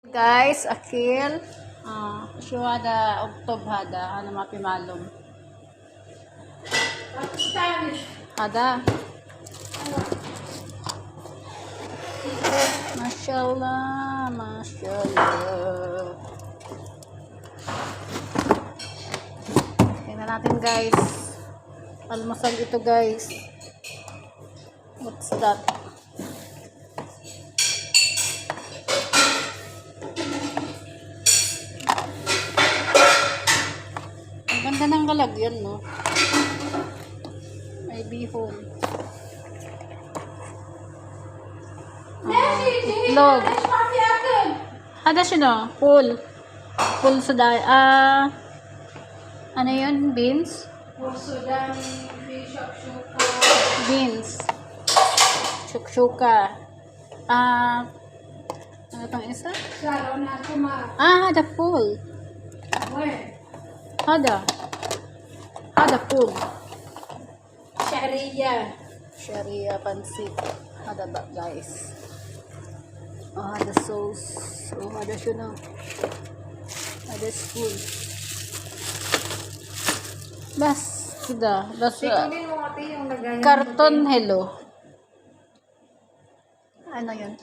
Guys, akil siya hada oktob hada ano mapimalom hada mashallah tingnan natin guys, almusal ito guys. What's that? Ganda ng kalagyan, no? May bihon. Itlog. Hada siya, no? Full. Full suday. Ano yun? Beans? Beans. Shukshuka. Ano itong isa? Hada full. Hada full. Sharia pansit. Hada ba guys? Hada sauce. Hada siya na. Hada spoon. Bas. Hada. Bas. Karton hello. Ano yun?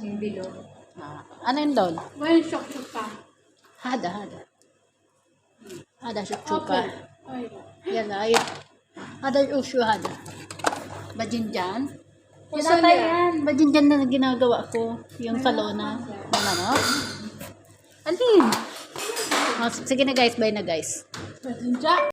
Ano yun doon? Hada. Hada shukshuka. Yan na. Hada usyo hada. Bajinjan. Bajinjan na ginagawa ko. Yung salona. Ano? Alin? Sige na guys. Bye na guys.